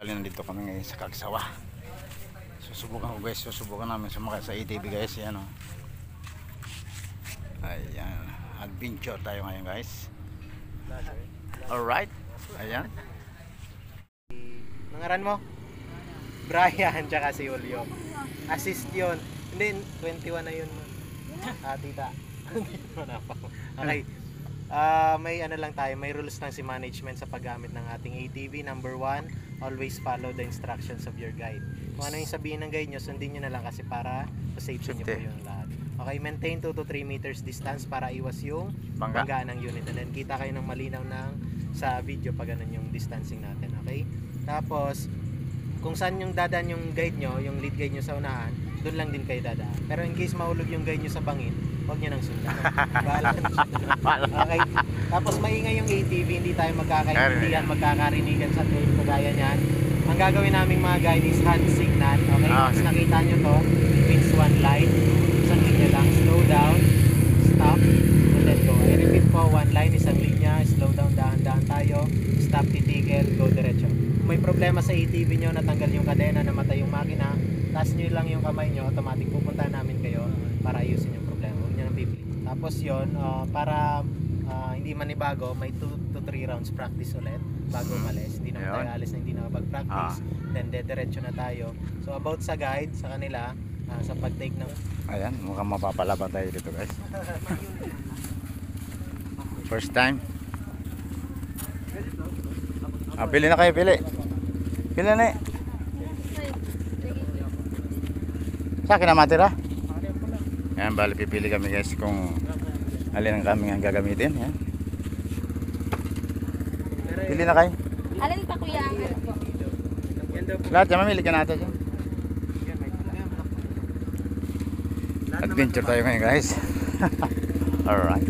Nandito kami ngayon sa Kagsawa. Susubukan ko guys, susubukan namin sumakay sa ATV guys. Yan o. Ayan, adventure tayo ngayon guys. Alright, ayan. Nangaran mo? Brian tsaka si Julio. Assist yun. Hindi, 21 na yun. Tita. Okay. May ano lang tayo, may rules lang si management sa paggamit ng ating ATV. Number 1, always follow the instructions of your guide. Kung ano yung sabihin ng guide nyo, sundin nyo na lang kasi para sa-safety nyo po yung lahat. Okay, maintain 2 to 3 meters distance para iwas yung banggaan ng unit. And then kita kayo ng malinaw sa video pag ganun yung distancing natin. Okay? Tapos, kung saan yung dadaan yung guide nyo, yung lead guide nyo sa unahan, doon lang din kayo dadaan. Pero in case mahulog yung guide nyo sa bangin, huwag nyo nang sundan. Okay? Tapos maingay yung ATV, hindi tayo magkakaintindihan, magkakarinigan sa trail kagaya niyan. Ang gagawin naming mga guide is hand signal. Okay? Tapos nakita nyo to, it means one line. Isang linya lang, slow down, stop, and then go. I repeat po, one line, isang linya, slow down, dahan-dahan tayo, stop, titigil, go diretso. Kung may problema sa ATV nyo, natanggal yung kadena, namatay yung makina, taas nyo lang yung kamay nyo, automatic pupunta namin kayo para ayusin yung problema. Huwag nyo nang bibili. Tapos yun, para hindi manibago, may 2 to 3 rounds practice ulit bago umalis. Hindi naman tayo alis na hindi nakapag-practice. Then diretso na tayo. So about sa guide, sa kanila, sa pag-take ng... Ayan, mukhang mapapalaban tayo dito guys. First time. Pili na kayo, pili. Pili na eh. Sa akin na matira. Ayan, bali pipili kami guys kung alin ang kami ang gagamitin. Ayan. Pili na kayo. Alin pa kuya ang lahat yan, mamili ka natin dyan. Adventure tayo ngayon guys. Alright.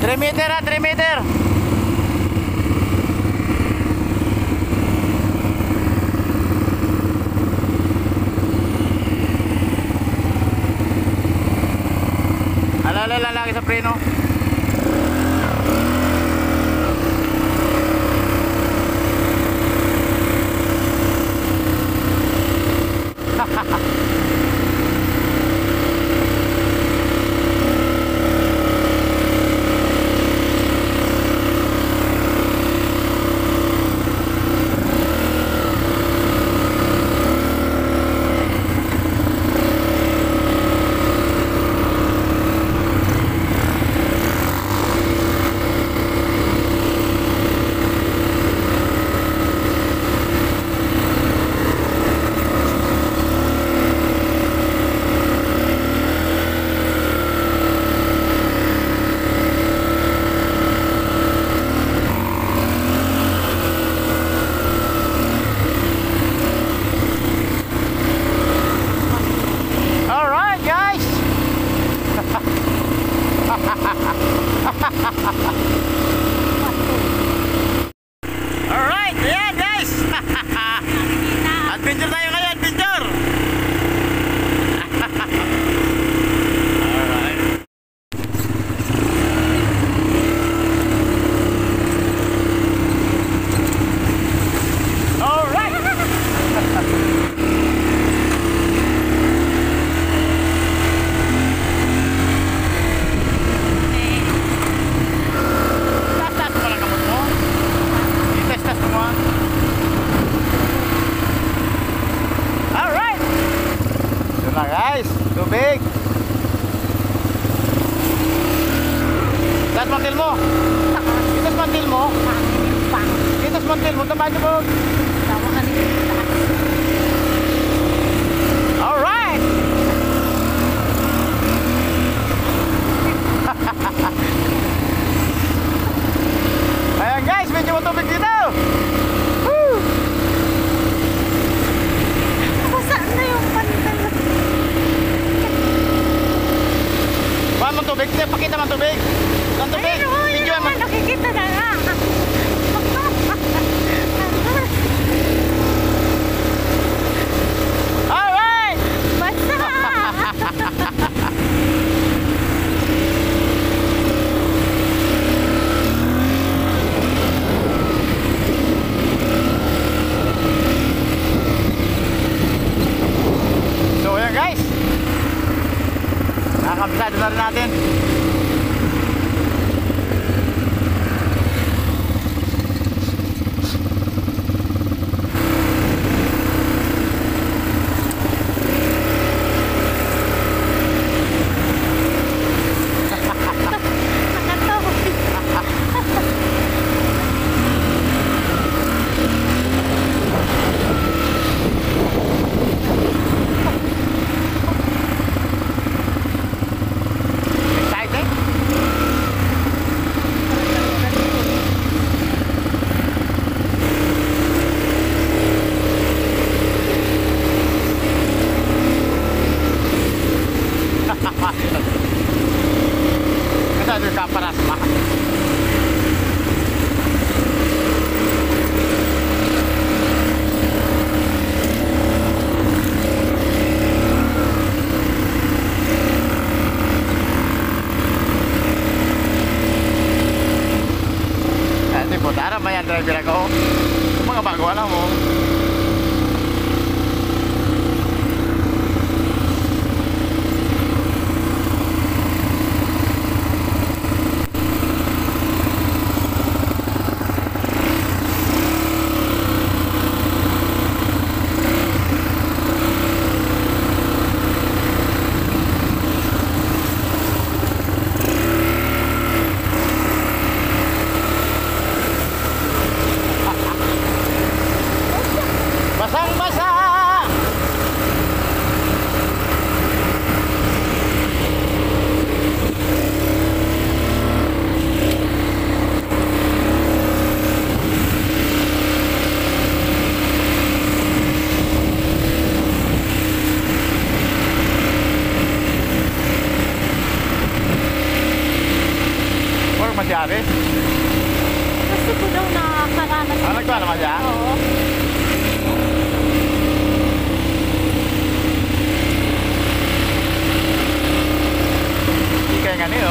3 meter 3 meter. Alala lagi sa preno. Alright, ayan guys. Adventure tayo ngayon, adventure. Alright. Alright. Guys, tubig. Itas mantil mo. Itas mantil mo. Itas mantil mo. Tambahan niyo po. Alright. Ayan guys, medyo matubig dito. Woo! saan na yung pantal? Bahan mong tubig, pakita mong tubig. Ang tubig, video mo. Nakikita na nga. tama yan, driver ako. Yung mga bago, alam mo. Basang-basa! Or masyari? Gusto ko daw nakakaranas. Nagba naman siya? Oo. Ikay nga niyo.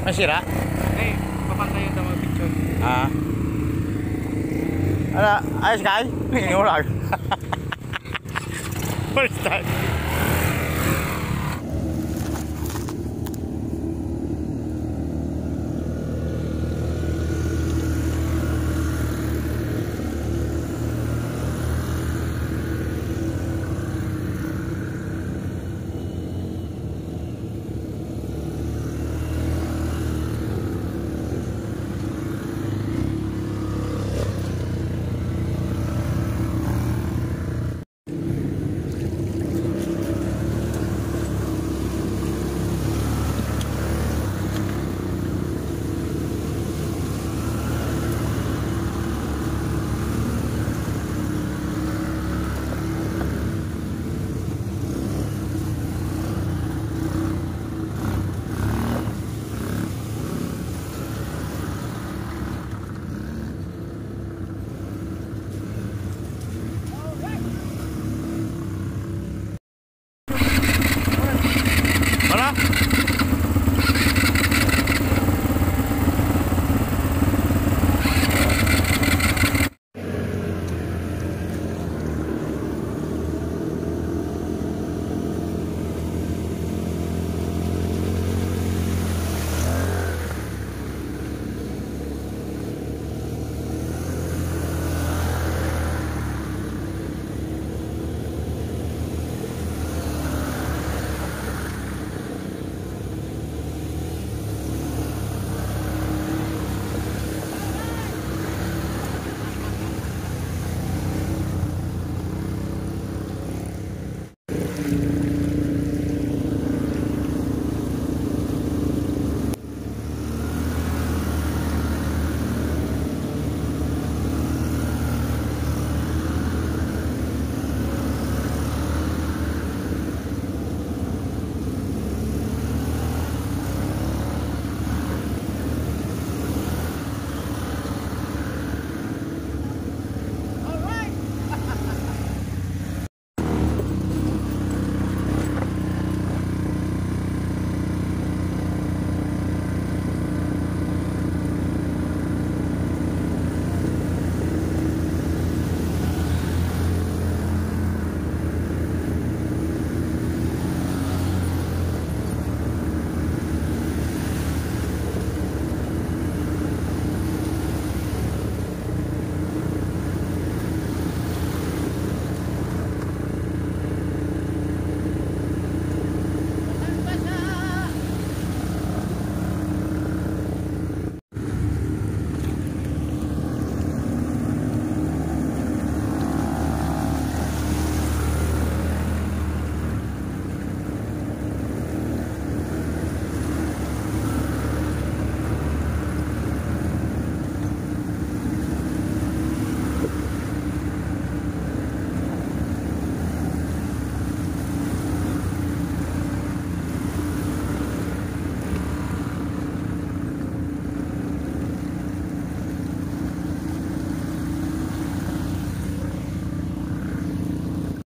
Masira? Eh, papantayan daw mga picture. Ah. Ala, ayos kay? Ngurag. First time.